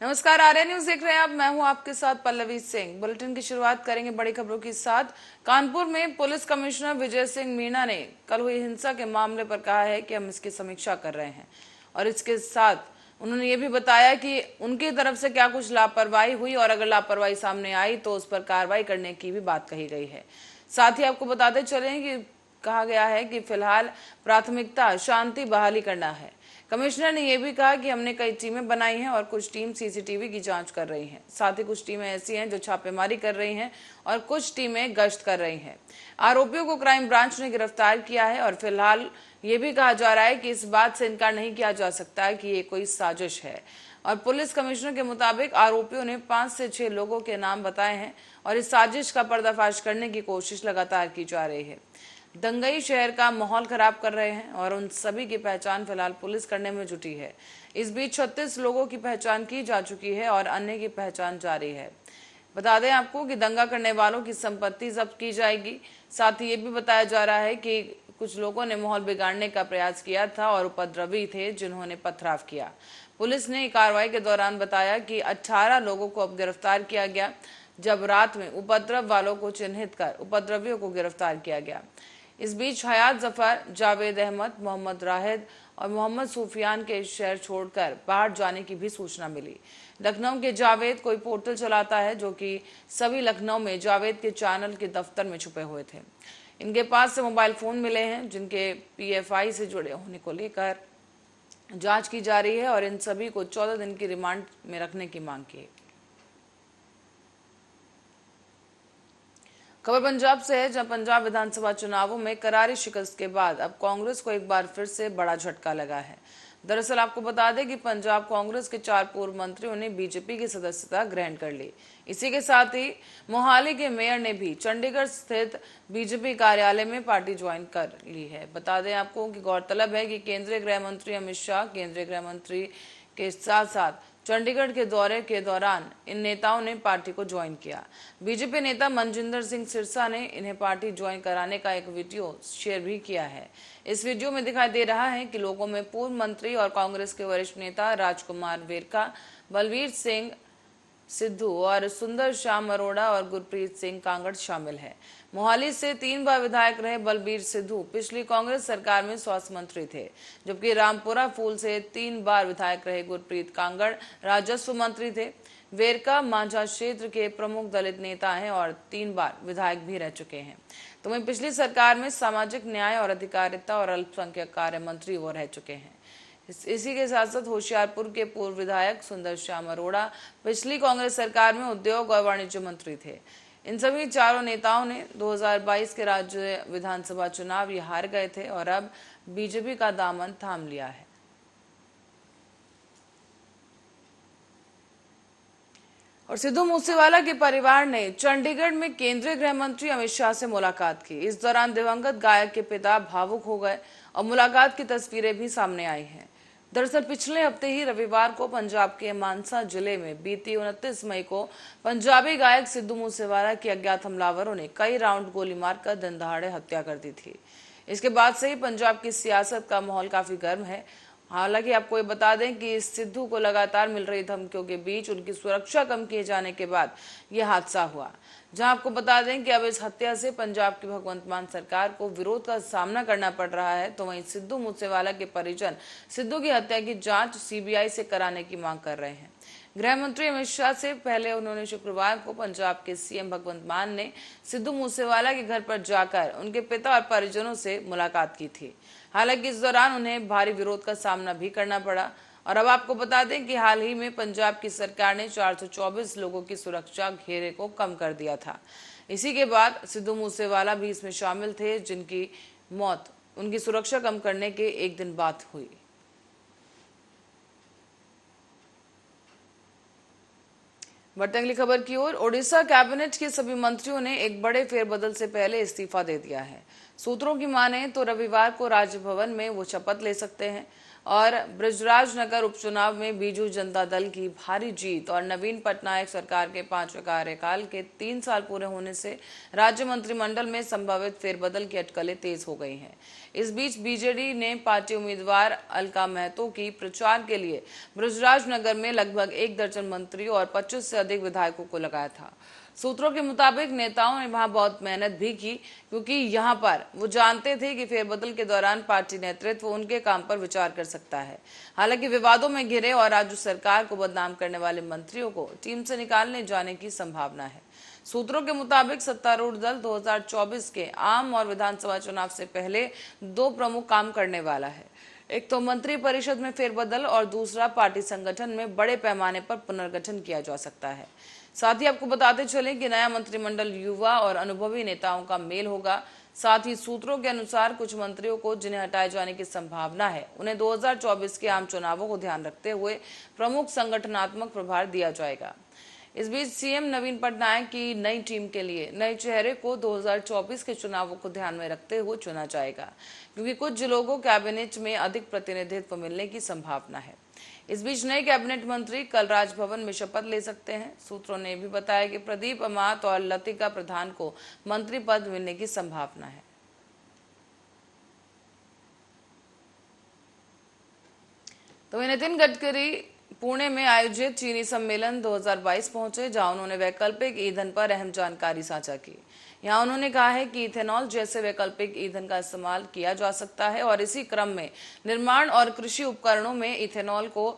नमस्कार, आर्या न्यूज देख रहे हैं आप। मैं हूं आपके साथ पल्लवी सिंह। बुलेटिन की शुरुआत करेंगे बड़ी खबरों के साथ। कानपुर में पुलिस कमिश्नर विजय सिंह मीणा ने कल हुई हिंसा के मामले पर कहा है कि हम इसकी समीक्षा कर रहे हैं और इसके साथ उन्होंने ये भी बताया कि उनकी तरफ से क्या कुछ लापरवाही हुई और अगर लापरवाही सामने आई तो उस पर कार्रवाई करने की भी बात कही गई है। साथ ही आपको बताते चलें कि कहा गया है कि फिलहाल प्राथमिकता शांति बहाली करना है। कमिश्नर ने यह भी कहा कि हमने कई टीमें बनाई हैं और कुछ टीम सीसीटीवी की जांच कर रही हैं। साथ ही कुछ टीमें ऐसी हैं जो छापेमारी कर रही हैं और कुछ टीमें गश्त कर रही हैं। आरोपियों को क्राइम ब्रांच ने गिरफ्तार किया है और फिलहाल ये भी कहा जा रहा है कि इस बात से इनकार नहीं किया जा सकता कि ये कोई साजिश है। और पुलिस कमिश्नर के मुताबिक आरोपियों ने 5 से 6 लोगों के नाम बताए हैं और इस साजिश का पर्दाफाश करने की कोशिश लगातार की जा रही है। दंगई शहर का माहौल खराब कर रहे हैं और उन सभी की पहचान फिलहाल पुलिस करने में जुटी है। इस बीच 36 लोगों की पहचान की जा चुकी है और अन्य की पहचान जारी है। बता दें आपको कि दंगा करने वालों की संपत्ति जब्त की जाएगी। साथ ही ये भी बताया जा रहा है कि कुछ लोगों ने माहौल बिगाड़ने का प्रयास किया था और उपद्रवी थे जिन्होंने पथराव किया। पुलिस ने कार्रवाई के दौरान बताया कि 18 लोगों को अब गिरफ्तार किया गया, जब रात में उपद्रव वालों को चिन्हित कर उपद्रवियों को गिरफ्तार किया गया। इस बीच हयात जफर, जावेद अहमद, मोहम्मद राहिद और मोहम्मद सूफियान के शहर छोड़कर बाहर जाने की भी सूचना मिली। लखनऊ के जावेद कोई पोर्टल चलाता है जो कि सभी लखनऊ में जावेद के चैनल के दफ्तर में छुपे हुए थे। इनके पास से मोबाइल फोन मिले हैं जिनके पीएफआई से जुड़े होने को लेकर जांच की जा रही है और इन सभी को 14 दिन की रिमांड में रखने की मांग की। खबर पंजाब से है, जहां पंजाब विधानसभा चुनावों में करारी शिकस्त के बाद अब कांग्रेस को एक बार फिर से बड़ा झटका लगा है। दरअसल आपको बता दें कि पंजाब कांग्रेस के 4 पूर्व मंत्रियों ने बीजेपी की सदस्यता ग्रहण कर ली। इसी के साथ ही मोहाली के मेयर ने भी चंडीगढ़ स्थित बीजेपी कार्यालय में पार्टी ज्वाइन कर ली है। बता दें आपको कि गौरतलब है कि केंद्रीय गृह मंत्री अमित शाह केंद्रीय गृह मंत्री के साथ साथ चंडीगढ़ के दौरे के दौरान इन नेताओं ने पार्टी को ज्वाइन किया। बीजेपी नेता मनजिंदर सिंह सिरसा ने इन्हें पार्टी ज्वाइन कराने का एक वीडियो शेयर भी किया है। इस वीडियो में दिखाई दे रहा है कि लोगों में पूर्व मंत्री और कांग्रेस के वरिष्ठ नेता राजकुमार वेरका, बलबीर सिंह सिद्धू और सुंदर श्याम अरोड़ा और गुरप्रीत सिंह कांगड़ शामिल है। मोहाली से 3 बार विधायक रहे बलबीर सिद्धू पिछली कांग्रेस सरकार में स्वास्थ्य मंत्री थे, जबकि रामपुरा फूल से 3 बार विधायक रहे गुरप्रीत कांगड़ राजस्व मंत्री थे। वेरका मांझा क्षेत्र के प्रमुख दलित नेता हैं और 3 बार विधायक भी रह चुके हैं। तो वहीं पिछली सरकार में सामाजिक न्याय और अधिकारिता और अल्पसंख्यक कार्य मंत्री वो रह चुके हैं। इसी के साथ साथ होशियारपुर के पूर्व विधायक सुंदर श्याम अरोड़ा पिछली कांग्रेस सरकार में उद्योग और वाणिज्य मंत्री थे। इन सभी चारों नेताओं ने 2022 के राज्य विधानसभा चुनाव ये हार गए थे और अब बीजेपी का दामन थाम लिया है। और सिद्धू मूसेवाला के परिवार ने चंडीगढ़ में केंद्रीय गृह मंत्री अमित शाह से मुलाकात की। इस दौरान दिवंगत गायक के पिता भावुक हो गए और मुलाकात की तस्वीरें भी सामने आई हैं। दरअसल पिछले हफ्ते ही रविवार को पंजाब के मानसा जिले में बीती 29 मई को पंजाबी गायक सिद्धू मूसेवाला की अज्ञात हमलावरों ने कई राउंड गोली मारकर दिन दहाड़े हत्या कर दी थी। इसके बाद से ही पंजाब की सियासत का माहौल काफी गर्म है। हालांकि आपको ये बता दें कि सिद्धू को लगातार मिल रही धमकियों के बीच उनकी सुरक्षा कम किए जाने के बाद यह हादसा हुआ, जहां आपको बता दें कि अब इस हत्या से पंजाब की भगवंत मान सरकार को विरोध का सामना करना पड़ रहा है। तो वहीं सिद्धू मूसेवाला के परिजन सिद्धू की हत्या की जांच सीबीआई से कराने की मांग कर रहे हैं। गृह मंत्री अमित शाह से पहले उन्होंने शुक्रवार को पंजाब के सीएम भगवंत मान ने सिद्धू मूसेवाला के घर पर जाकर उनके पिता और परिजनों से मुलाकात की थी। हालांकि इस दौरान उन्हें भारी विरोध का सामना भी करना पड़ा। और अब आपको बता दें कि हाल ही में पंजाब की सरकार ने 424 लोगों की सुरक्षा घेरे को कम कर दिया था। इसी के बाद सिद्धू मूसेवाला भी इसमें शामिल थे, जिनकी मौत उनकी सुरक्षा कम करने के एक दिन बाद हुई। बढ़ते अगली खबर की ओर। ओडिशा कैबिनेट के सभी मंत्रियों ने एक बड़े फेरबदल से पहले इस्तीफा दे दिया है। सूत्रों की माने तो रविवार को राजभवन में वो शपथ ले सकते हैं। और ब्रजराजनगर उपचुनाव में बीजू जनता दल की भारी जीत और नवीन पटनायक सरकार के 5वें कार्यकाल के 3 साल पूरे होने से राज्य मंत्रिमंडल में संभावित फेरबदल की अटकलें तेज हो गई हैं। इस बीच बीजेडी ने पार्टी उम्मीदवार अलका महतो की प्रचार के लिए ब्रजराजनगर में लगभग 1 दर्जन मंत्री और 25 से अधिक विधायकों को लगाया था। सूत्रों के मुताबिक नेताओं ने वहां बहुत मेहनत भी की, क्योंकि यहां पर वो जानते थे कि फेरबदल के दौरान पार्टी नेतृत्व उनके काम पर विचार कर सकता है। हालांकि विवादों में घिरे और राज्य सरकार को बदनाम करने वाले मंत्रियों को टीम से निकालने जाने की संभावना है। सूत्रों के मुताबिक सत्तारूढ़ दल 2024 के आम और विधानसभा चुनाव से पहले 2 प्रमुख काम करने वाला है। एक तो मंत्री परिषद में फेरबदल और दूसरा पार्टी संगठन में बड़े पैमाने पर पुनर्गठन किया जा सकता है। साथ ही आपको बताते चलें कि नया मंत्रिमंडल युवा और अनुभवी नेताओं का मेल होगा। साथ ही सूत्रों के अनुसार कुछ मंत्रियों को जिन्हें हटाए जाने की संभावना है, उन्हें 2024 के आम चुनावों को ध्यान रखते हुए प्रमुख संगठनात्मक प्रभार दिया जाएगा। इस बीच सीएम नवीन पटनायक की नई टीम के लिए नए चेहरे को 2024 के चुनावों को ध्यान में रखते हुए चुना जाएगा, क्योंकि कुछ लोगों को कैबिनेट में अधिक प्रतिनिधित्व मिलने की संभावना है। इस बीच नए कैबिनेट मंत्री कल राजभवन में शपथ ले सकते हैं। सूत्रों ने भी बताया कि प्रदीप अमात और लतिका प्रधान को मंत्री पद मिलने की संभावना है। तो नितिन गडकरी पुणे में आयोजित चीनी सम्मेलन 2022 पहुंचे, जहां उन्होंने वैकल्पिक ईंधन पर अहम जानकारी साझा की। यहां उन्होंने कहा है कि इथेनॉल जैसे वैकल्पिक ईंधन का इस्तेमाल किया जा सकता है और इसी क्रम में निर्माण और कृषि उपकरणों में इथेनॉल को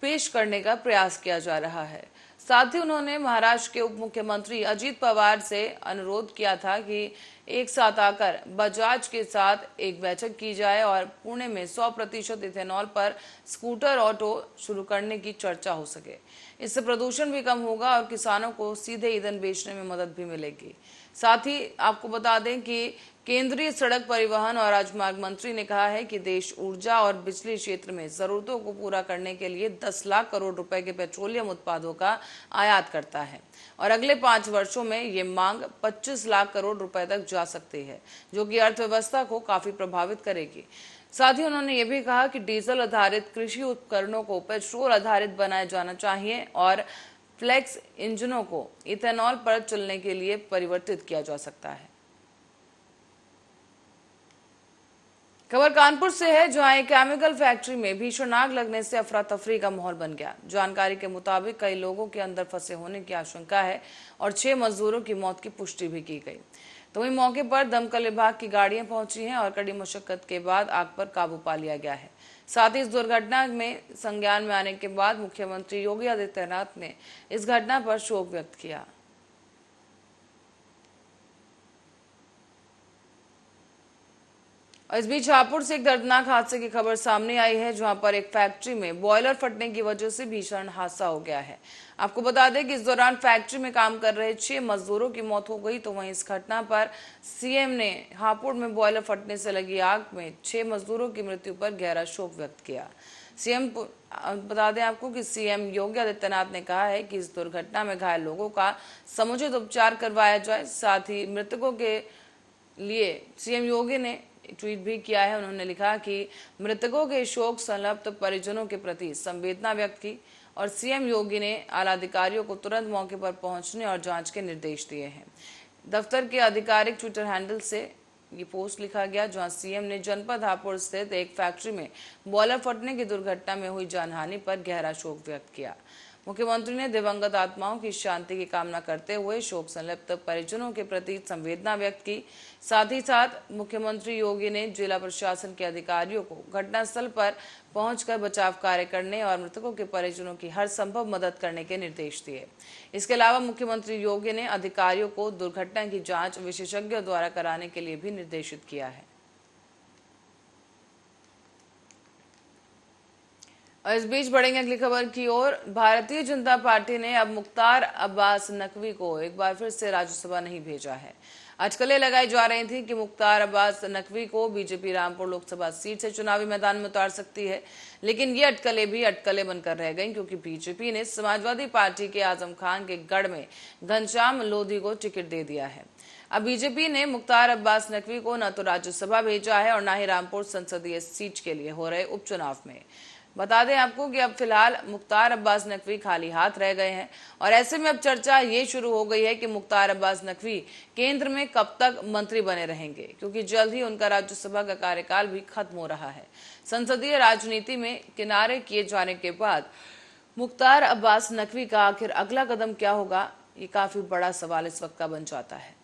पेश करने का प्रयास किया जा रहा है। साथ ही उन्होंने महाराष्ट्र के उप मुख्यमंत्री अजीत पवार से अनुरोध किया था कि एक साथ आकर बजाज के साथ एक बैठक की जाए और पुणे में 100% इथेनॉल पर स्कूटर ऑटो शुरू करने की चर्चा हो सके। इससे प्रदूषण भी कम होगा और किसानों को सीधे ईंधन बेचने में मदद भी मिलेगी। साथ ही आपको बता दें कि केंद्रीय सड़क परिवहन और राजमार्ग मंत्री ने कहा है कि देश ऊर्जा और बिजली क्षेत्र में जरूरतों को पूरा करने के लिए 10 लाख करोड़ रुपए के पेट्रोलियम उत्पादों का आयात करता है और अगले 5 वर्षों में ये मांग 25 लाख करोड़ रुपए तक जा सकती है, जो कि अर्थव्यवस्था को काफी प्रभावित करेगी। साथ ही उन्होंने ये भी कहा कि डीजल आधारित कृषि उपकरणों को पेट्रोल आधारित बनाया जाना चाहिए और फ्लेक्स इंजनों को इथेनॉल पर चलने के लिए परिवर्तित किया जा सकता है। खबर कानपुर से है, जहां एक केमिकल फैक्ट्री में भीषण आग लगने से अफरा तफरी का माहौल बन गया। जानकारी के मुताबिक कई लोगों के अंदर फंसे होने की आशंका है और 6 मजदूरों की मौत की पुष्टि भी की गई। तो वहीं मौके पर दमकल विभाग की गाड़ियां पहुंची हैं और कड़ी मशक्कत के बाद आग पर काबू पा लिया गया है। साथ ही इस दुर्घटना में संज्ञान में आने के बाद मुख्यमंत्री योगी आदित्यनाथ ने इस घटना पर शोक व्यक्त किया। और इस बीच हापुड़ से एक दर्दनाक हादसे की खबर सामने आई है, जहां पर एक फैक्ट्री में बॉयलर फटने की वजह से भीषण हादसा हो गया है। आपको बता दें कि इस दौरान फैक्ट्री में काम कर रहे 6 मजदूरों की मौत हो गई। तो वहीं इस घटना पर सीएम ने हापुड़ में बॉयलर फटने से लगी आग में 6 मजदूरों की मृत्यु पर गहरा शोक व्यक्त किया। सीएम बता दें आपको कि सीएम योगी आदित्यनाथ ने कहा है कि इस दुर्घटना में घायल लोगों का समुचित उपचार करवाया जाए। साथ ही मृतकों के लिए सीएम योगी ने ट्वीट भी किया है। उन्होंने लिखा कि मृतकों के शोक संतप्त परिजनों के प्रति संवेदना व्यक्त की और सीएम योगी ने आला अधिकारियों को तुरंत मौके पर पहुंचने और जांच के निर्देश दिए हैं। दफ्तर के आधिकारिक ट्विटर हैंडल से ये पोस्ट लिखा गया, जहां सीएम ने जनपद हापुड़ स्थित एक फैक्ट्री में बॉयलर फटने की दुर्घटना में हुई जानहानि पर गहरा शोक व्यक्त किया। मुख्यमंत्री ने दिवंगत आत्माओं की शांति की कामना करते हुए शोक संतप्त परिजनों के प्रति संवेदना व्यक्त की। साथ ही साथ मुख्यमंत्री योगी ने जिला प्रशासन के अधिकारियों को घटनास्थल पर पहुंचकर बचाव कार्य करने और मृतकों के परिजनों की हर संभव मदद करने के निर्देश दिए। इसके अलावा मुख्यमंत्री योगी ने अधिकारियों को दुर्घटना की जांच विशेषज्ञों द्वारा कराने के लिए भी निर्देशित किया है। और इस बीच बढ़ेंगे अगली खबर की ओर। भारतीय जनता पार्टी ने अब मुख्तार अब्बास नकवी को एक बार फिर से राज्यसभा नहीं भेजा है। अटकलें लगाई जा रही थी कि मुख्तार अब्बास नकवी को बीजेपी रामपुर लोकसभा सीट से चुनावी मैदान में उतार सकती है, लेकिन ये अटकलें भी अटकलें बनकर रह गईं, क्योंकि बीजेपी ने समाजवादी पार्टी के आजम खान के गढ़ में घनश्याम लोधी को टिकट दे दिया है। अब बीजेपी ने मुख्तार अब्बास नकवी को न तो राज्यसभा भेजा है और न ही रामपुर संसदीय सीट के लिए हो रहे उपचुनाव में। बता दें आपको कि अब फिलहाल मुख्तार अब्बास नकवी खाली हाथ रह गए हैं और ऐसे में अब चर्चा ये शुरू हो गई है कि मुख्तार अब्बास नकवी केंद्र में कब तक मंत्री बने रहेंगे, क्योंकि जल्द ही उनका राज्यसभा का कार्यकाल भी खत्म हो रहा है। संसदीय राजनीति में किनारे किए जाने के बाद मुख्तार अब्बास नकवी का आखिर अगला कदम क्या होगा, ये काफी बड़ा सवाल इस वक्त का बन जाता है।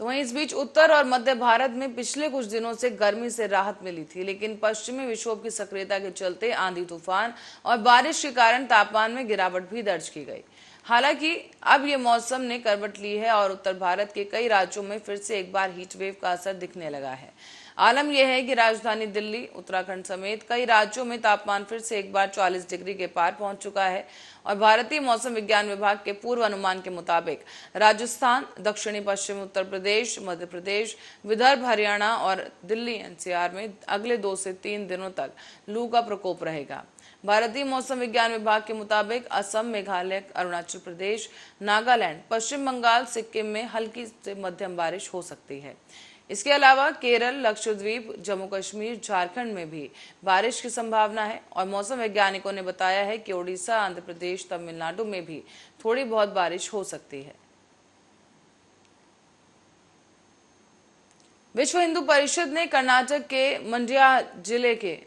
तो वहीं इस बीच उत्तर और मध्य भारत में पिछले कुछ दिनों से गर्मी से राहत मिली थी, लेकिन पश्चिमी विक्षोभ की सक्रियता के चलते आंधी तूफान और बारिश के कारण तापमान में गिरावट भी दर्ज की गई। हालांकि अब ये मौसम ने करवट ली है और उत्तर भारत के कई राज्यों में फिर से एक बार हीट वेव का असर दिखने लगा है। आलम यह है कि राजधानी दिल्ली, उत्तराखंड समेत कई राज्यों में तापमान फिर से एक बार 40 डिग्री के पार पहुंच चुका है और भारतीय मौसम विज्ञान विभाग के पूर्व अनुमान के मुताबिक राजस्थान, दक्षिणी पश्चिमी उत्तर प्रदेश, मध्य प्रदेश, विदर्भ, हरियाणा और दिल्ली एनसीआर में अगले 2 से 3 दिनों तक लू का प्रकोप रहेगा। भारतीय मौसम विज्ञान विभाग के मुताबिक असम, मेघालय, अरुणाचल प्रदेश, नागालैंड, पश्चिम बंगाल, सिक्किम में हल्की से मध्यम बारिश हो सकती है। इसके अलावा केरल, लक्षद्वीप, जम्मू कश्मीर, झारखंड में भी बारिश की संभावना है और मौसम वैज्ञानिकों ने बताया है कि ओडिशा, आंध्र प्रदेश, तमिलनाडु में भी थोड़ी बहुत बारिश हो सकती है। विश्व हिंदू परिषद ने कर्नाटक के मंड्या जिले के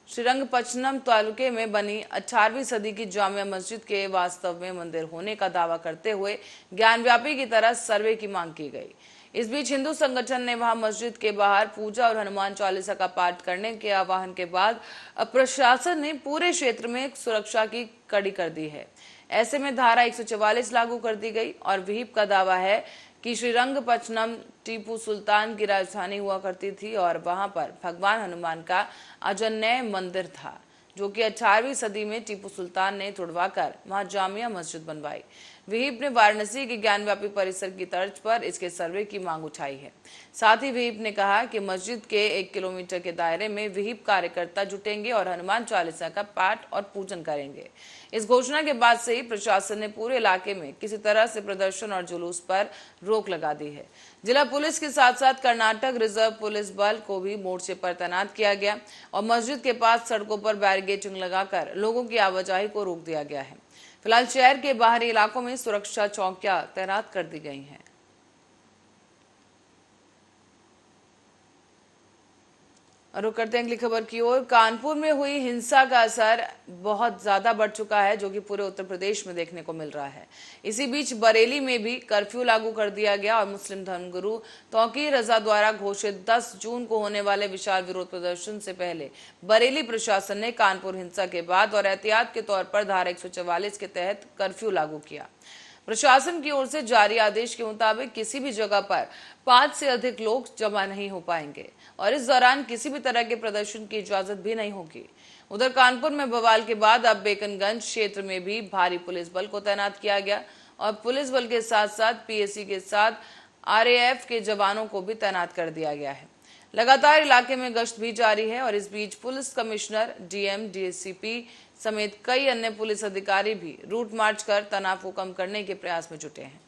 श्रीरंगपट्टनम तालुके में बनी 18वीं सदी की जामिया मस्जिद के वास्तव में मंदिर होने का दावा करते हुए ज्ञानव्यापी की तरह सर्वे की मांग की गई। इस बीच हिंदू संगठन ने वहां मस्जिद के बाहर पूजा और हनुमान चालीसा का पाठ करने के आह्वान के बाद अब प्रशासन ने पूरे क्षेत्र में सुरक्षा की कड़ी कर दी है। ऐसे में धारा 144 लागू कर दी गई और विहिप का दावा है कि श्रीरंगपट्टनम टीपू सुल्तान की राजधानी हुआ करती थी और वहां पर भगवान हनुमान का अजन्य मंदिर था, जो कि 18वीं सदी में टीपू सुल्तान ने तुड़वाकर वहां जामिया मस्जिद बनवाई। विहिप ने वाराणसी के ज्ञानव्यापी परिसर की तर्ज पर इसके सर्वे की मांग उठाई है। साथ ही विहिप ने कहा कि मस्जिद के 1 किलोमीटर के दायरे में विहिप कार्यकर्ता जुटेंगे और हनुमान चालीसा का पाठ और पूजन करेंगे। इस घोषणा के बाद से ही प्रशासन ने पूरे इलाके में किसी तरह से प्रदर्शन और जुलूस पर रोक लगा दी है। जिला पुलिस के साथ साथ कर्नाटक रिजर्व पुलिस बल को भी मोर्चे पर तैनात किया गया और मस्जिद के पास सड़कों पर बैरिकेडिंग लगाकर लोगों की आवाजाही को रोक दिया गया है। फिलहाल शहर के बाहरी इलाकों में सुरक्षा चौकियां तैनात कर दी गई हैं। और रुक करते हैं अगली खबर की ओर। कानपुर में हुई हिंसा का असर बहुत ज्यादा बढ़ चुका है, जो कि पूरे उत्तर प्रदेश में देखने को मिल रहा है। इसी बीच बरेली में भी कर्फ्यू लागू कर दिया गया और मुस्लिम धर्मगुरु तौकीर रजा द्वारा घोषित 10 जून को होने वाले विशाल विरोध प्रदर्शन से पहले बरेली प्रशासन ने कानपुर हिंसा के बाद और एहतियात के तौर पर धारा 144 के तहत कर्फ्यू लागू किया। प्रशासन की ओर से जारी आदेश के मुताबिक किसी भी जगह पर 5 से अधिक लोग जमा नहीं हो पाएंगे और इस दौरान किसी भी तरह के प्रदर्शन की इजाजत भी नहीं होगी। उधर कानपुर में बवाल के बाद अब बेकनगंज क्षेत्र में भी भारी पुलिस बल को तैनात किया गया और पुलिस बल के साथ साथ पीएसी के साथ आरएएफ के जवानों को भी तैनात कर दिया गया है। लगातार इलाके में गश्त भी जारी है और इस बीच पुलिस कमिश्नर, डीएम, डीएसपी समेत कई अन्य पुलिस अधिकारी भी रूट मार्च कर तनाव को कम करने के प्रयास में जुटे हैं।